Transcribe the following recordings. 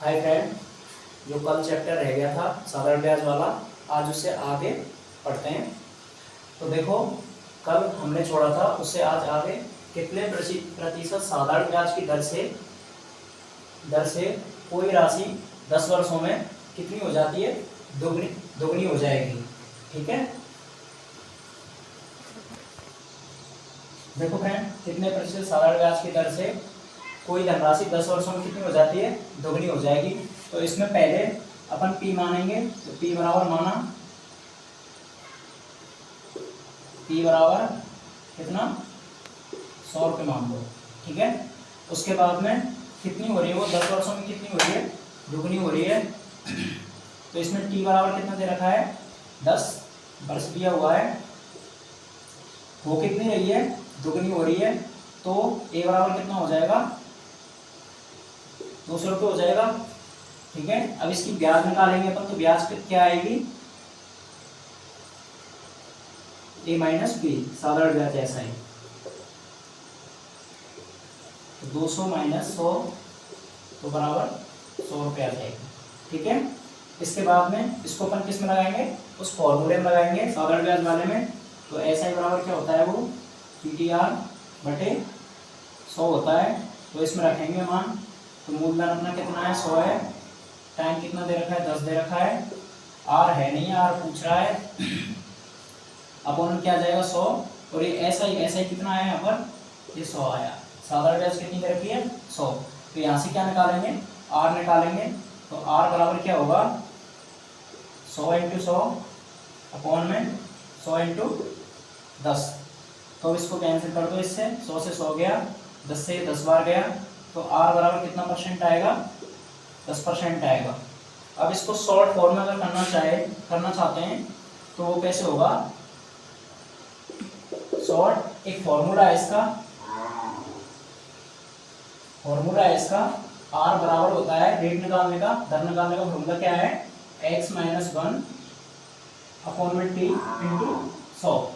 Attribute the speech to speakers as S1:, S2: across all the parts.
S1: Hi friend, जो कल chapter रह गया था साधारण ब्याज वाला, आज उसे आगे पढ़ते हैं। तो देखो, कल हमने छोड़ा था उससे आज आगे कितने प्रतिशत साधारण ब्याज की दर से कोई राशि 10 वर्षों में कितनी हो जाती है, दोगुनी हो जाएगी। ठीक है, देखो फ्रेंड, कितने प्रतिशत साधारण ब्याज की दर से कोई धनराशि 10 वर्षों में कितनी हो जाती है, दोगुनी हो जाएगी। तो इसमें पहले अपन P मानेंगे, तो P बराबर माना, P बराबर कितना, 100 रुपये मान लो। ठीक है, उसके बाद में कितनी हो रही है वो 10 वर्षों में कितनी हो रही है, दोगुनी हो रही है। तो इसमें T बराबर कितना दे रखा है, 10 वर्ष दिया हुआ है, वो कितनी रही है, दोगुनी हो रही है। तो A बराबर कितना हो जाएगा, 200 रुपये हो जाएगा। ठीक है, अब इसकी ब्याज निकालेंगे अपन, तो ब्याज क्या आएगी, A माइनस B, साधारण ब्याज ऐसा है। तो 200 माइनस 100 तो बराबर 100 रुपये आ जाएगी। ठीक है, इसके बाद में इसको अपन किस में लगाएंगे, उस फॉर्मूले में लगाएंगे साधारण ब्याज वाले में। तो ऐसा ही बराबर क्या होता है, वो PTR बटे 100 होता है। तो इसमें रखेंगे मान, तो मूलधन अपना कितना है, 100 है। टाइम कितना दे रखा है, 10 दे रखा है। आर है नहीं, आर पूछ रहा है। अपॉन क्या जाएगा, 100। और ये ऐसा ही कितना आया यहाँ पर, ये 100 आया। साधारण ब्याज कितनी दे रखी है, 100। तो यहाँ से क्या निकालेंगे, आर निकालेंगे। तो आर बराबर क्या होगा, 100 इंटू 100 अपॉन में 100 इंटू 10। तो इसको कैंसिल कर दो, इससे 100 से 100 गया, 10 से 10 बार गया। तो आर बराबर कितना परसेंट आएगा, 10% आएगा। अब इसको शॉर्ट फॉर्म में अगर करना चाहते हैं तो वो कैसे होगा, शॉर्ट एक फॉर्मूला है इसका, आर बराबर होता है रेट निकालने का, दर निकालने का फॉर्मूला क्या है, x माइनस 1 अपॉन में टी इंटू 100।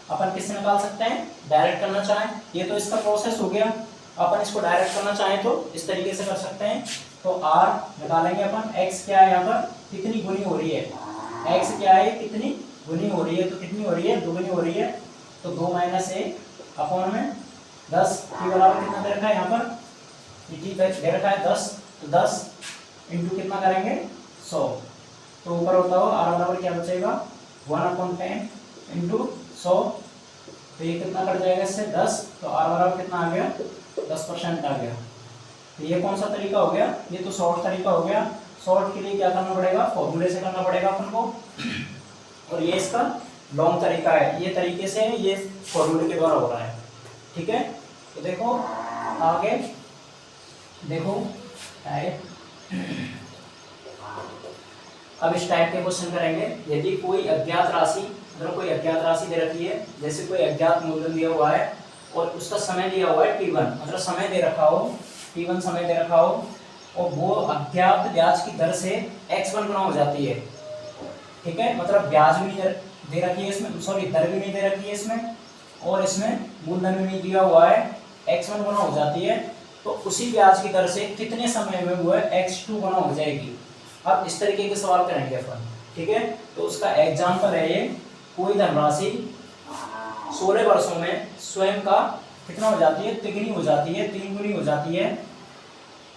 S1: अपन किससे निकाल सकते हैं, डायरेक्ट करना चाहें, ये तो इसका प्रोसेस हो गया। अपन इसको डायरेक्ट करना चाहें तो इस तरीके से कर सकते हैं। तो r निकालेंगे अपन, x क्या है यहाँ पर, कितनी गुनी हो रही है, x क्या है, कितनी गुनी हो रही है, तो कितनी हो रही है, दोगुनी हो रही है। तो 2 माइनस 1 अपॉन में 10, t बराबर कितना दे रखा है यहाँ पर, t दे रखा है 10। तो 10 इंटू कितना करेंगे, 100। तो ऊपर होता हो r बराबर क्या बचेगा, 1/10 इंटू 100। तो ये कितना कट जाएगा इससे, 10। तो r बराबर कितना आ गया, 10% आ गया। तो ये कौन सा तरीका हो गया, ये तो शॉर्ट तरीका हो गया। शॉर्ट के लिए क्या करना पड़ेगा, फॉर्मूले से करना पड़ेगा अपन को। और ये इसका लॉन्ग तरीका है, ये तरीके से ये फॉर्मूले के द्वारा हो रहा है। ठीक है, तो देखो आगे, देखो टाइप, अब इस टाइप के क्वेश्चन करेंगे। यदि कोई अज्ञात राशि दे रखी है, जैसे कोई अज्ञात मूलधन दिया हुआ है और उसका समय दिया हुआ है T1, मतलब समय दे रखा हो, T1 समय दे रखा हो, और वो अज्ञात ब्याज की दर से x1 गुना हो जाती है। ठीक है, मतलब ब्याज भी नहीं दे रखी है इसमें, सॉरी दर भी नहीं दे रखी है इसमें, और इसमें मूलधन भी नहीं दिया हुआ है, x1 गुना हो जाती है। तो उसी ब्याज की दर से कितने समय में वो है, x2 गुना हो जाएगी। अब इस तरीके के सवाल करेंगे अपन। ठीक है, तो उसका एग्जाम्पल है ये, कोई धनराशि 16 वर्षों में स्वयं का कितना हो जाती है, तिगुनी हो जाती है, 3 गुनी हो जाती है।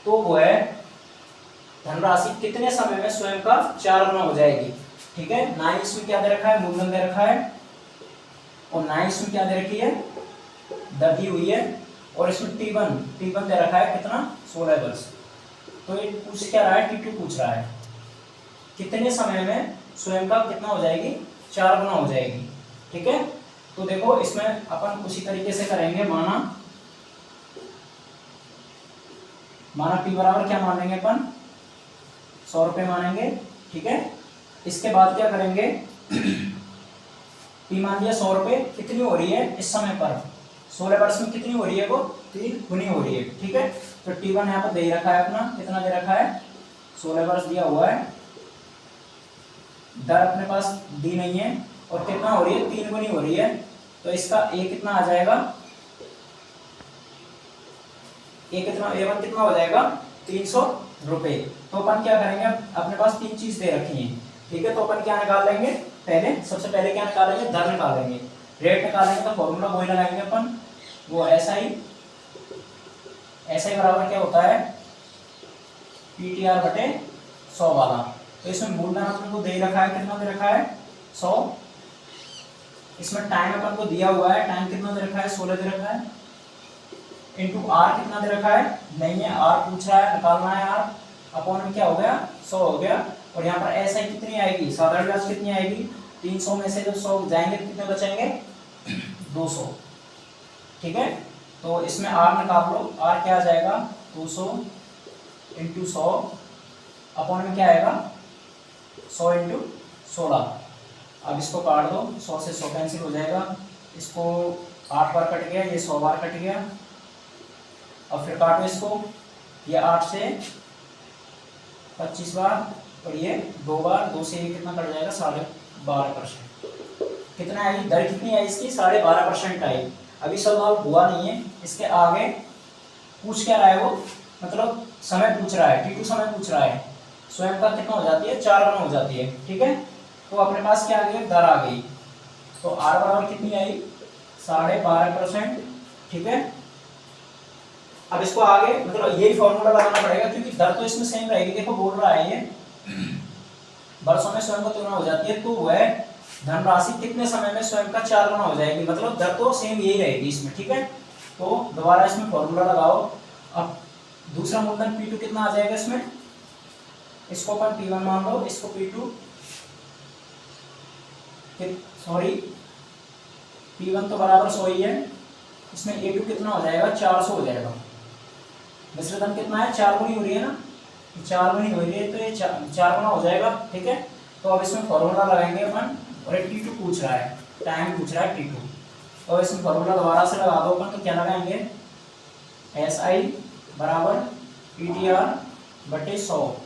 S1: तो वो है धनराशि कितने समय में स्वयं का 4 गुना हो जाएगी। ठीक है, ना इसमें क्या दे रखा है, मूलधन दे रखा है, और ना इसमें क्या दे रखी है, दर दी हुई है, और इसमें T1 दे रखा है कितना, 16 वर्ष। तो ये पूछ क्या रहा है, T2 पूछ रहा है कितने समय में स्वयं का कितना हो जाएगी, 4 गुना हो जाएगी। ठीक है, तो देखो इसमें अपन उसी तरीके से करेंगे। माना T बराबर क्या मान लेंगे अपन, 100 रुपये मानेंगे। ठीक है, इसके बाद क्या करेंगे, T मान लिया 100 रुपये, कितनी हो रही है इस समय पर, 16 वर्ष में कितनी हो रही है, वो 3 गुनी हो रही है। ठीक है, तो T1 यहाँ पर दे रखा है अपना, कितना दे रखा है, 16 वर्ष दिया हुआ है, दर अपने पास दी नहीं है, और कितना हो रही है, 3 गुनी हो रही है। तो इसका A कितना आ जाएगा, A1 कितना हो जाएगा, 300 रुपये। तो अपन क्या करेंगे, अपने पास तीन चीज दे रखी है, ठीक है। तो अपन क्या निकाल लेंगे, पहले सबसे पहले क्या निकालेंगे, दर निकालेंगे, रेट निकालेंगे। तो फॉर्मूला वही लगाएंगे अपन, वो SI बराबर क्या होता है, PTR बटे 100 वाला। तो इसमें मूलधन अपन को दे रखा है, कितना दे रखा है 100। इसमें टाइम अपन को दिया हुआ है, टाइम कितना दे रखा है 16 दे रखा है, इनटू आर कितना दे रखा है नहीं है, आर पूछ रहा है, निकालना है आर, अपॉन में क्या हो गया 100 हो गया। और यहाँ पर SI कितनी आएगी, साधारण ब्याज कितनी आएगी, 300 में से जब 100 जाएंगे तो कितने बचेंगे 200, ठीक है। तो इसमें आर निकाल लो, आर क्या आ जाएगा 200 इंटू 100, अपॉन में क्या आएगा 100 इंटू 16। अब इसको काट दो, 100 से 100 कैंसिल हो जाएगा, इसको 8 बार कट गया, ये 100 बार कट गया। अब फिर काटो इसको, ये 8 से 25 बार और ये 2 बार, 2 से ये कितना कट जाएगा 12.5%। कितना आई दर, कितनी आई इसकी 12.5% आई। अभी सवाल हुआ नहीं है, इसके आगे पूछ क्या रहा है वो, मतलब समय पूछ रहा है, T2 समय पूछ रहा है, स्वयं का कितना हो जाती है 4 गुना हो जाती है, ठीक है। तो अपने पास क्या आ गई, दर आ गई। तो R बराबर कितनी आई 12.5%, ठीक है। अब इसको आगे मतलब यही फॉर्मूला लगाना पड़ेगा, क्योंकि दर तो इसमें सेम रहेगी। देखो बोल रहा है ये वर्षों में स्वयं का तुलना हो जाती है, तो वह धनराशि कितने समय में स्वयं का 4 गुना हो जाएगी, मतलब दर तो सेम यही रहेगी इसमें, ठीक है। तो दोबारा इसमें फॉर्मूला लगाओ। अब दूसरा मूलधन P2 कितना आ जाएगा इसमें, इसको अपन P1 मान लो, इसको P2 सॉरी P1 तो बराबर 100 ही है, इसमें A2 कितना हो जाएगा 400 हो जाएगा। मिश्रधन कितना है 4 गुनी हो रही है ना, 4 गुनी हो रही है, तो ये 4 गुना हो जाएगा, ठीक है। तो अब इसमें फॉर्मूला लगाएंगे अपन, और एक T2 पूछ रहा है, टाइम पूछ रहा है T2, तो इसमें फॉर्मूला दोबारा से लगा दो अपन। तो क्या लगाएंगे, SI बराबर PTR बटे 100।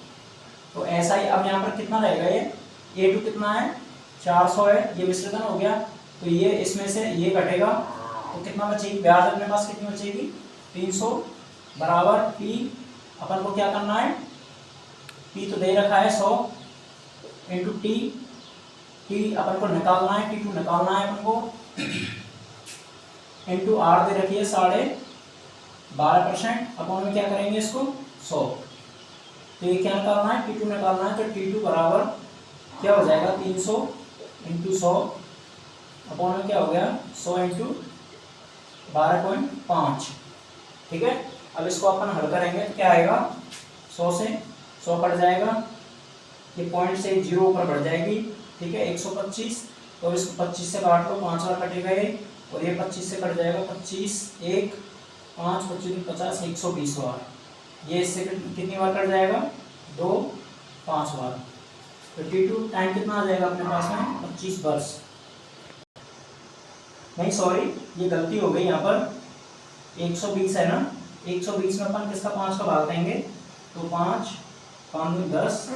S1: तो SI अब यहाँ पर कितना रहेगा, ये A2 कितना है 400 है, ये मिश्रधन हो गया, तो ये इसमें से ये घटेगा, तो कितना बचेगी ब्याज अपने पास, कितनी बचेगी 300 बराबर P, अपन को क्या करना है, P तो दे रखा है 100 इंटू T अपन को निकालना है, T2 निकालना है अपन को, इंटू R दे रखी है 12.5%, अपन में क्या करेंगे इसको 100। तो ये क्या निकालना है, T2 निकालना है, तो T2 बराबर क्या हो जाएगा 300 इंटू 100, अपॉन में क्या हो गया 100 इंटू 12.5, ठीक है। अब इसको अपन हल करेंगे तो क्या आएगा, 100 से 100 कट जाएगा, ये पॉइंट से 0 ऊपर बढ़ जाएगी, ठीक है 125। तो इसको 25 से काट लो, 5 बार कटेगा ये, और ये 25 से कट जाएगा, 25 1 5 25 50 120 बार, ये इससे कितनी बार कट जाएगा 2 5 बार। तो T2 टाइम कितना आ जाएगा अपने पास में 25 वर्ष, नहीं सॉरी ये गलती हो गई यहाँ पर 120 है ना, 120 में अपन किसका 5 का भाग देंगे, तो 5 5 10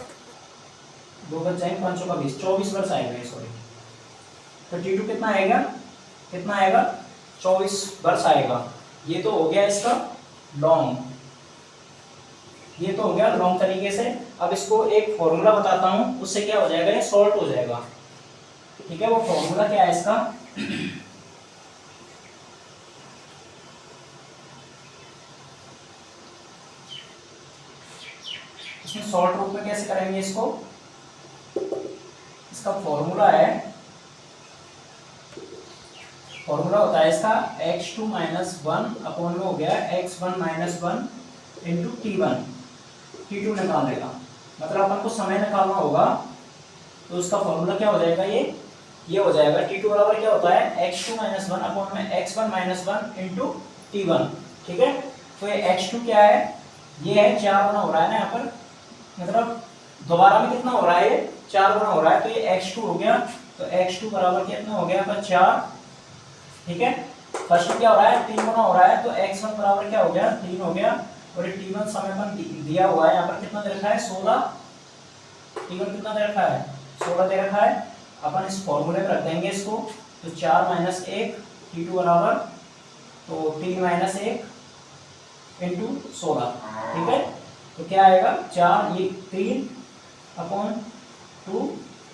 S1: 2 बच जाएंगे, 5 का 20 24 वर्ष आएगा, सॉरी। तो T2 कितना आएगा 24 वर्ष आएगा। ये तो हो गया इसका लॉन्ग, ये तो हो गया लॉन्ग तरीके से। अब इसको एक फॉर्मूला बताता हूँ, उससे क्या हो जाएगा, ये शॉर्ट हो जाएगा, ठीक है। वो फॉर्मूला क्या है इसका, इसमें शॉर्ट रूप में कैसे करेंगे इसको, इसका फॉर्मूला होता है इसका x2 माइनस 1 अपॉन में हो गया x1 माइनस 1 इंटू T2 निकालने का, मतलब अपन को समय निकालना होगा, तो उसका फॉर्मूला क्या हो जाएगा, ये हो जाएगा T2 बराबर क्या होता है x2 माइनस 1 अपॉन में x1 माइनस 1 इंटू T1, ठीक है। तो ये x2 क्या है, ये है 4 गुना हो रहा है ना यहाँ पर, मतलब दोबारा में कितना हो रहा है, ये 4 गुना हो रहा है, तो ये x2 हो गया। तो x2 बराबर कितना हो गया पर 4, ठीक है। फर्स्ट क्या हो रहा है 3 गुना हो रहा है, तो x1 बराबर क्या हो गया 3 हो गया, और ये T1 समय पर दिया हुआ है, यहाँ पर कितना दे रखा है 16, T1 कितना दे रखा है 16 दे रखा है। अपन इस फॉर्मूले में रख देंगे इसको, तो 4 माइनस 1 T2 बराबर तो 3 माइनस 1 इंटू 16, ठीक है। तो क्या आएगा 4 ये 3/2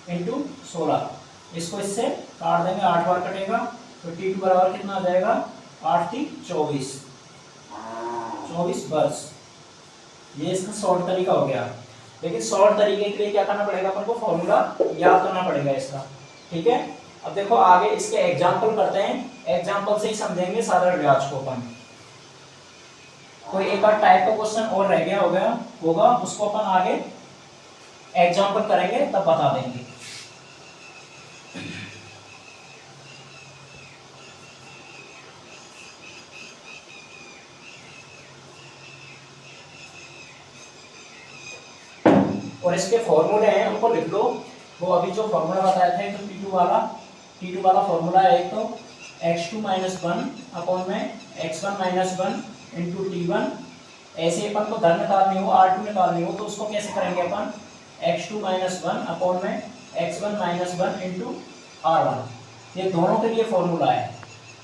S1: इंटू 16, इसको इससे काट देंगे, 8 बार कटेगा तो T2 बराबर कितना आ जाएगा 8 3 24 वर्ष। ये इसका शॉर्ट तरीका हो गया। लेकिन शॉर्ट तरीके के लिए क्या करना पड़ेगा, अपन को फॉर्मूला याद करना पड़ेगा इसका। ठीक है, अब देखो आगे इसके एग्जाम्पल करते हैं, एग्जाम्पल से ही समझेंगे साधारण ब्याज को अपन। कोई एक और टाइप का क्वेश्चन और रह गया होगा, उसको अपन आगे एग्जाम्पल करेंगे तब बता देंगे। और इसके फॉर्मूले हैं उनको लिख लो। वो अभी जो फॉर्मूला बताया था तो T2 वाला फॉर्मूला है एक तो x2 - 1 अपॉन में x1 - 1 इंटू T1। ऐसे अपन को धन निकालनी हो, R2 निकालनी हो, तो उसको कैसे करेंगे अपन, x2 - 1 अपॉन में x1 - 1 इंटू R1। ये दोनों के लिए फॉर्मूला है।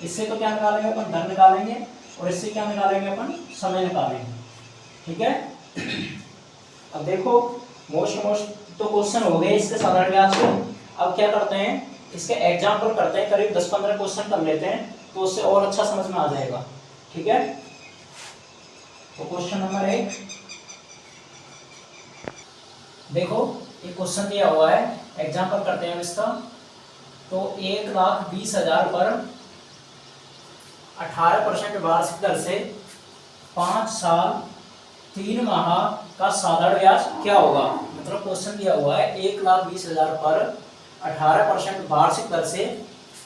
S1: इससे तो क्या निकालेंगे अपन, धन निकालेंगे, और इससे क्या निकालेंगे अपन, समय निकालेंगे। ठीक है, अब देखो मोस्ट तो क्वेश्चन हो गए इसके साधारण ब्याज के। अब क्या करते हैं, इसके एग्जाम्पल करते हैं, करीब 10-15 क्वेश्चन कर लेते हैं, तो उससे और अच्छा समझ में आ जाएगा। ठीक है, तो क्वेश्चन नंबर 1 देखो, ये क्वेश्चन दिया हुआ है, एग्जाम्पल करते हैं इसका। तो 1,20,000 पर 18% वार्षिक दर से 5 साल 3 माह का साधारण ब्याज क्या होगा। मतलब क्वेश्चन दिया हुआ है 1,20,000 पर 18% वार्षिक दर से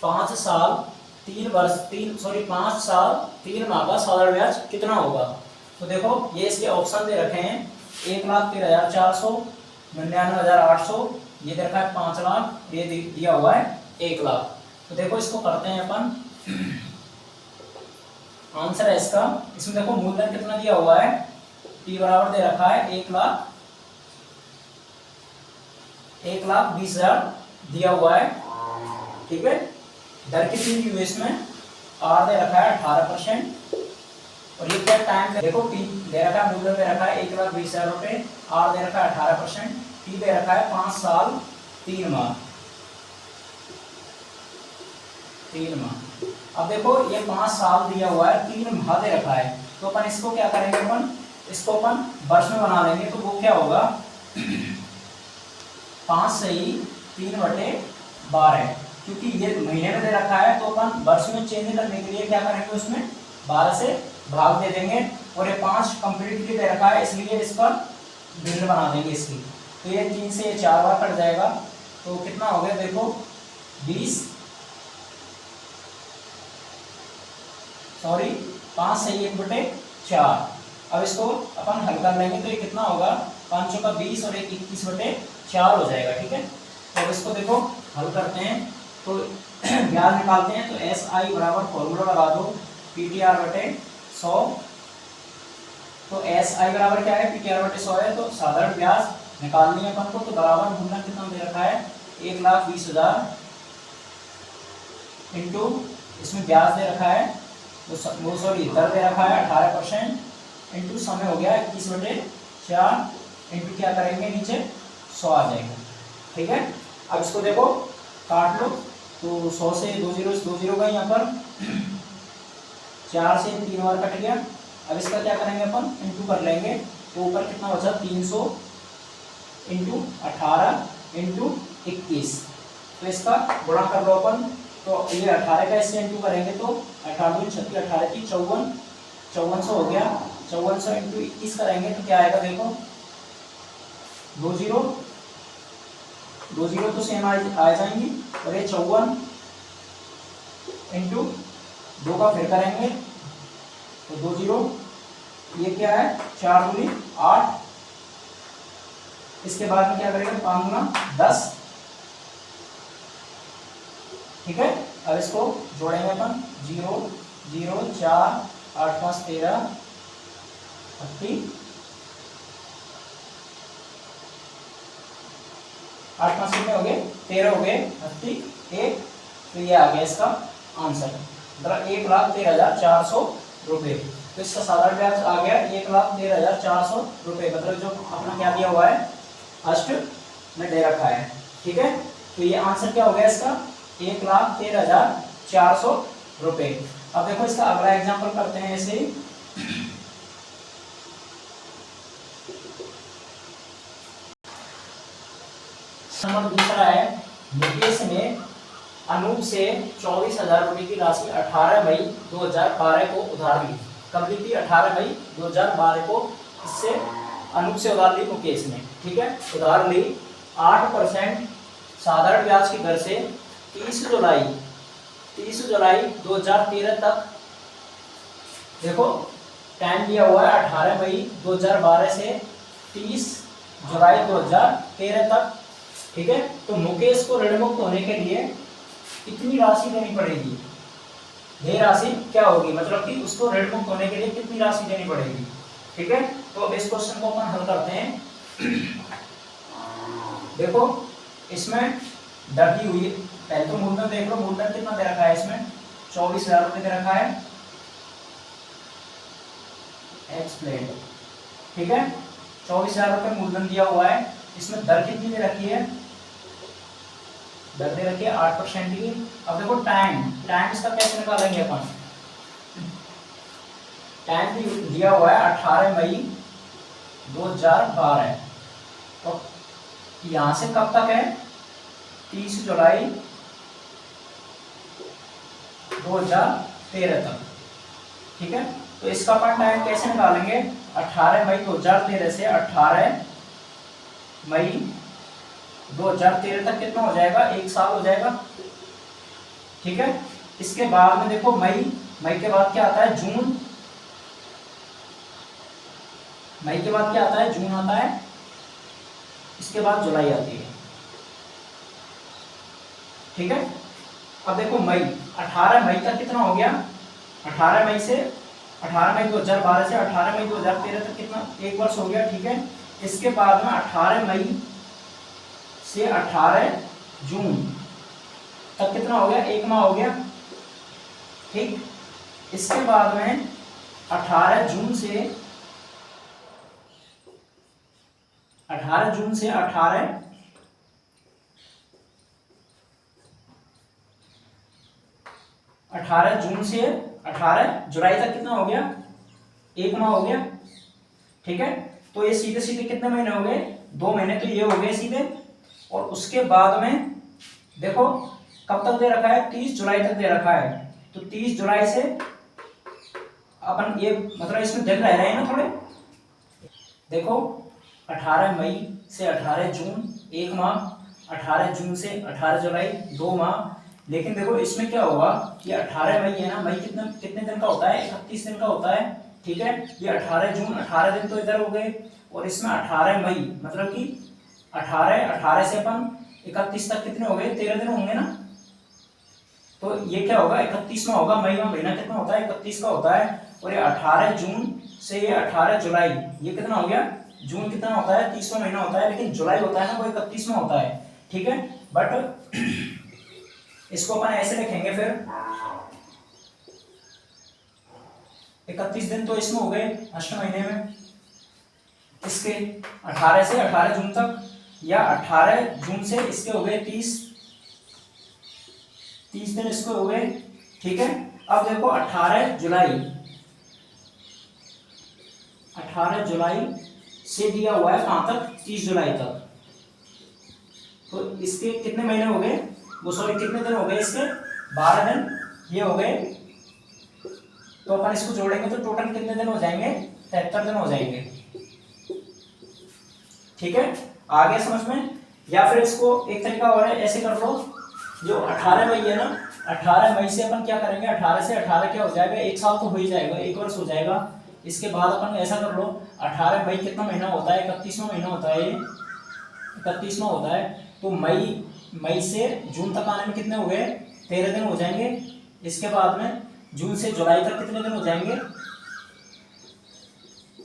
S1: 5 साल 3 माह का साधारण ब्याज कितना होगा। तो देखो ये इसके ऑप्शन दे रखे हैं, 1,13,400, 99,800, ये दे रखा है 5 लाख, ये दिया हुआ है 1 लाख। तो देखो इसको करते हैं अपन, आंसर है इसका। इसमें देखो मूलधन कितना दिया हुआ है, T बराबर दे रखा है 1,20,000 दिया हुआ है। ठीक है, दर कितनी दी हुई इसमें, R दे रखा है 18%, और ये क्या टाइम है, देखो T दे रखा है, मूलधन दे रखा है 1,20,000 रुपए, R दे रखा है 18%, T दे रखा है 5 साल 3 माह। अब देखो ये 5 साल दिया हुआ है, 3 माह दे रखा है, तो अपन इसको क्या करेंगे, अपन इसको अपन वर्ष में बना लेंगे। तो वो क्या होगा 5 से ही 3/12, क्योंकि ये महीने में दे रखा है, तो अपन वर्ष में चेंज करने के लिए क्या करेंगे, उसमें 12 से भाग दे देंगे, और ये 5 कंप्लीटली दे रखा है, इसलिए इस पर भिन्न बना देंगे इसकी। तो ये 3 से 4 बार कट जाएगा, तो कितना हो गया देखो 5 से 1/4। अब इसको अपन हल कर लेंगे, तो ये कितना होगा, 5 चौका 20 और 1 21/4 हो जाएगा। ठीक है, तो अब इसको देखो हल करते हैं, तो ब्याज निकालते हैं। तो SI बराबर फॉर्मूला लगा दो PTR/100। तो SI बराबर क्या है, PTR/100 है, तो साधारण ब्याज निकालनी है अपन को। तो बराबर मूलधन कितना दे रखा है, 1,20,000 इंटू इसमें ब्याज दे रखा है, दर दे रखा है 18%, इंटू समय हो गया 21/4, इंटू क्या करेंगे, नीचे 100 आ जाएगा। ठीक है, अब इसको देखो काट लो, तो 100 से 2 जीरो गए यहाँ पर, 4 से 3 बार कट गया। अब इसका क्या करेंगे अपन, इंटू कर लेंगे, तो ऊपर कितना बचा 300 इंटू 18 इंटू 21, तो इसका गुणा कर लो अपन। तो ये 18 का इससे इंटू करेंगे, तो 18 × 36 18 की 5400 हो गया। 5400 इंटू 21 करेंगे तो क्या आएगा, देखो 2 जीरो तो सेम आ जाएंगी, और ये 54 इंटू 2 का फिर करेंगे, तो 2 जीरो, ये क्या है 4 दूनी 8, इसके बाद में क्या करेंगे 5 गुना 10। ठीक है, अब इसको जोड़ेंगे अपन, 0 0 4 8 5 13 30, 8 5 कितने हो गए 13 हो गए 30 1, तो ये आ गया इसका आंसर, मतलब 1,13,400 रुपये। तो इसका साधारण ब्याज आ गया 1,13,400 रुपये, मतलब जो अपना क्या दिया हुआ है फर्स्ट में दे रखा है। ठीक है, तो ये आंसर क्या हो गया इसका 1,13,400 रुपये। अब देखो इसका अगला एग्जाम्पल करते हैं ऐसे ही। नंबर दूसरा है, मुकेश ने अनूप से 24,000 रुपये की राशि 18 मई 2012 को उधार ली। कब ली थी? 18 मई 2012 को इससे अनूप से उधार ली मुकेश ने। ठीक है, उधार ली 8% साधारण ब्याज की दर से 30 जुलाई 2013 तक। देखो टाइम दिया हुआ है 18 मई 2012 से 30 जुलाई 2013 तक। ठीक है, तो मुकेश को ऋण मुक्त होने के लिए कितनी राशि देनी पड़ेगी? ये राशि क्या होगी, मतलब कि उसको ऋण मुक्त होने के लिए कितनी राशि देनी पड़ेगी? ठीक है, तो अब इस क्वेश्चन को अपन हल करते हैं। देखो इसमें दर दी हुई है, पहले तो मूलधन देख लो, मूलधन कितना दे रखा है इसमें 24,000 रुपये दे रखा है एक्सप्लेन। ठीक है, 24,000 रुपये मूलधन दिया हुआ है। इसमें दर कितनी दे रखी है? दर दे रखी है 8% की। अब देखो टाइम इसका कैसे निकालेंगे अपन? टाइम दिया हुआ है 18 मई 2012, तो यहां से कब तक है? 30 जुलाई 2013 तक। ठीक है, तो इसका अपन टाइम कैसे निकालेंगे? 18 मई 2013 से 18 मई 2013 तक कितना हो जाएगा? 1 साल हो जाएगा। ठीक है, इसके बाद में देखो मई के बाद क्या आता है? जून। मई के बाद क्या आता है? जून आता है। इसके बाद जुलाई आती है। ठीक है, अब देखो मई 18 मई तक कितना हो गया? 18 मई 2012 से 18 मई 2013 तक कितना? 1 वर्ष हो गया। ठीक है, इसके बाद में 18 मई से 18 जून तक कितना हो गया? 1 माह हो गया। ठीक, इसके बाद में 18 जून से 18 जून से 18 जुलाई तक कितना हो गया? 1 माह हो गया। ठीक है, तो ये सीधे सीधे कितने महीने हो गए? 2 महीने, तो ये हो गए सीधे। और उसके बाद में देखो कब तक दे रखा है? 30 जुलाई तक दे रखा है। तो 30 जुलाई से अपन ये मतलब इसमें दिन रह रहे हैं ना थोड़े। देखो 18 मई से 18 जून 1 माह, 18 जून से 18 जुलाई 2 माह। लेकिन देखो इसमें क्या होगा कि 18 मई है ना, मई कितने दिन का होता है? 31 दिन का होता है। ठीक है, ये 18 जून 18 दिन तो इधर हो गए, और इसमें 18 मई मतलब कि 18 से अपन 31 तक कितने हो गए? 13 दिन होंगे ना। तो ये क्या होगा? 31वां होगा। मई में महीना कितना होता है? 31 का होता है। और ये 18 जून से ये 18 जुलाई, ये कितना हो गया? जून कितना होता है? 30वां महीना होता है, लेकिन जुलाई होता है ना, वो 31वां होता है। ठीक है, बट इसको अपन ऐसे लिखेंगे फिर 31 दिन तो इसमें हो गए अष्ट महीने में इसके 18 से 18 जून तक, या 18 जून से इसके हो गए 30 दिन इसको हो गए। ठीक है, अब देखो 18 जुलाई से दिया हुआ है कहां तक? 30 जुलाई तक। तो इसके कितने महीने हो गए? वो सॉरी कितने दिन हो गए इसके? 12 दिन ये हो गए। तो अपन इसको जोड़ेंगे तो टोटल कितने दिन हो जाएंगे? 73 दिन हो जाएंगे। ठीक है, आ गया समझ में? या फिर इसको एक तरीका और है, ऐसे कर लो, जो 18 मई है ना, 18 मई से अपन क्या करेंगे? 18 से 18 क्या हो जाएगा? 1 साल तो हो ही जाएगा, 1 वर्ष हो जाएगा। इसके बाद अपन ऐसा कर लो, 18 मई कितना महीना होता है? 31वां महीना होता है, 31वां होता है। तो मई से जून तक आने में कितने हो गए? 13 दिन हो जाएंगे। इसके बाद में जून से जुलाई तक कितने दिन हो जाएंगे?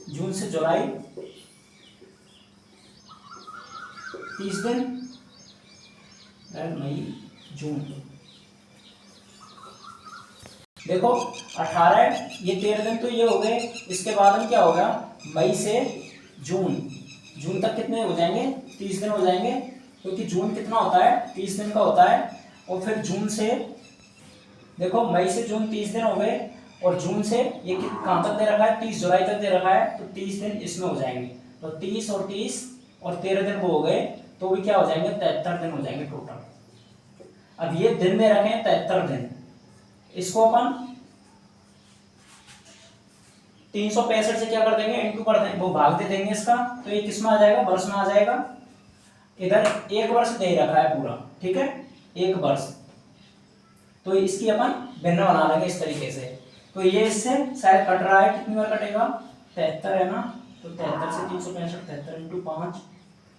S1: जून से जुलाई 30 दिन, मई जून। देखो 18 है, ये 13 दिन तो ये हो गए। इसके बाद में क्या होगा, मई से जून, जून तक कितने हो जाएंगे, 30 दिन हो जाएंगे, क्योंकि जून कितना होता है, 30 दिन का होता है। और फिर जून से देखो, मई से जून 30 दिन हो गए, और जून से ये कहाँ तक दे रखा है, 30 जुलाई तक दे रखा है, तो 30 दिन इसमें हो जाएंगे। तो 30 और 30 और 13 दिन वो हो गए, तो भी क्या हो जाएंगे, 73 दिन हो जाएंगे टोटल। अब ये दिन दे रखे हैं 73 दिन, इसको अपन 365 से क्या कर देंगे, इंटू कर देंगे, वो भाग दे देंगे इसका, तो ये किस में आ जाएगा, वर्ष में आ जाएगा। इधर एक वर्ष दे रखा है पूरा, ठीक है, एक वर्ष, तो इसकी अपन भिन्न बना लेंगे इस तरीके से। तो ये इससे शायद कट रहा है, कितनी बार कटेगा, 73 है ना, तो 73 से 365, 73 इंटू 5,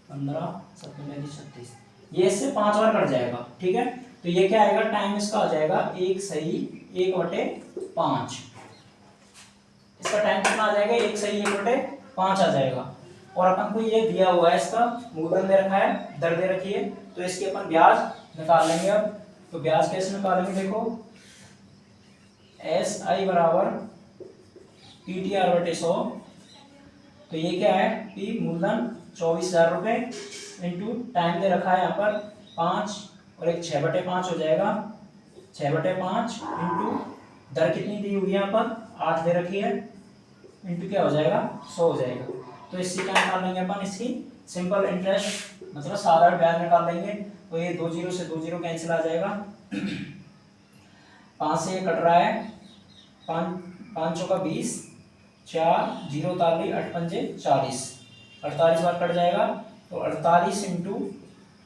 S1: 15, 17, 36, ये इससे 5 बार कट जाएगा, ठीक है। तो ये क्या आएगा, टाइम इसका आ जाएगा 1 सही 1/5, इसका टाइम कितना आ जाएगा, 1 सही 1/5 आ जाएगा। और अपन को ये दिया हुआ है, इसका मूलधन दे रखा है, दर दे रखी है, तो इसकी अपन ब्याज निकाल लेंगे अब। तो ब्याज कैसे निकालेंगे, देखो SI बराबर PTR/100, तो ये क्या है, P मूलधन 24,000 रुपये इंटू टाइम दे रखा है यहाँ पर 5 और एक 6/5 हो जाएगा, 6/5 इंटू दर कितनी दी हुई है यहाँ पर 8 दे रखी है, इंटू क्या हो जाएगा 100 हो जाएगा। तो इससे क्या निकाल लेंगे अपन, इसकी सिंपल इंटरेस्ट मतलब साधारण ब्याज निकाल लेंगे। तो ये 2 जीरो से 2 जीरो कैंसिल आ जाएगा, 5 से ये कट रहा है, 5 चौका 20, 4 0 ताली 8 पंजे 40, 48 बार कट जाएगा। तो 48 इंटू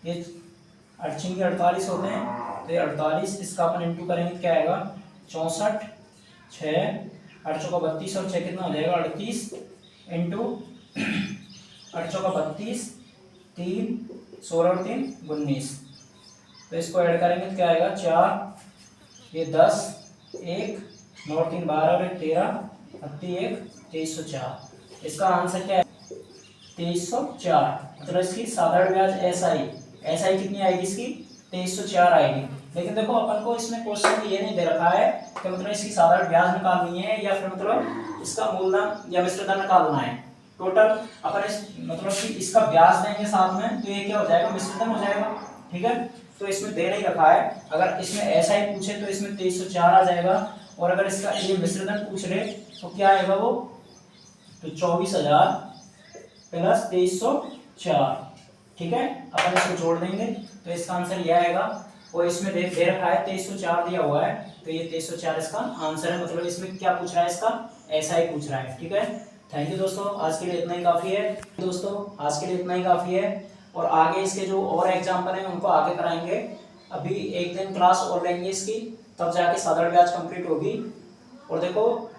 S1: ये 8 छिंगे 48 होते हैं, तो ये 48, इसका अपन इंटू करेंगे तो क्या आएगा 64, 6 8 चौका 32 और 6 कितना हो जाएगा 38 इंटू 8 चौका 32, 3 16 और 3 19, तो इसको ऐड करेंगे तो क्या आएगा 4, ये 10, 1 9 और 3 12 और 1 13, 1 2304। इसका आंसर क्या है 2304, मतलब इसकी साधारण ब्याज एसआई कितनी आएगी, इसकी 2304 आएगी। लेकिन देखो अपन को इसमें क्वेश्चन ये नहीं दे रखा है कि मतलब इसकी साधारण ब्याज निकालनी है या फिर मतलब इसका मूलधन या मिश्र धन निकालना है। टोटल अपन इस मतलब कि इसका ब्याज देंगे साथ में, तो ये क्या हो जाएगा मिश्र धन हो जाएगा, ठीक है। तो इसमें दे नहीं रखा है, अगर इसमें ऐसा ही पूछे तो इसमें 2304 आ जाएगा, और अगर इसका ये मिश्र धन पूछ रहे तो क्या आएगा वो, तो 24,000 प्लस 2304, ठीक है। अपन इसको जोड़ देंगे तो इसका आंसर यह आएगा, और इसमें दे रखा है 2304 दिया हुआ है, तो ये 2304 इसका आंसर है। मतलब इसमें क्या पूछ रहा है, इसका ऐसा ही पूछ रहा है, ठीक है। थैंक यू दोस्तों, आज के लिए इतना ही काफ़ी है। दोस्तों आज के लिए इतना ही काफ़ी है, और आगे इसके जो और एग्जाम्पल हैं उनको आगे कराएंगे। अभी एक दिन क्लास और लेंगे इसकी, तब जाके साधारण ब्याज कंप्लीट होगी। और देखो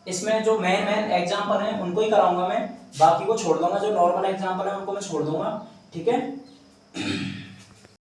S1: इसमें जो मेन एग्जाम्पल हैं उनको ही कराऊंगा मैं, बाकी को छोड़ दूंगा, जो नॉर्मल एग्जाम्पल है उनको मैं छोड़ दूंगा, ठीक है।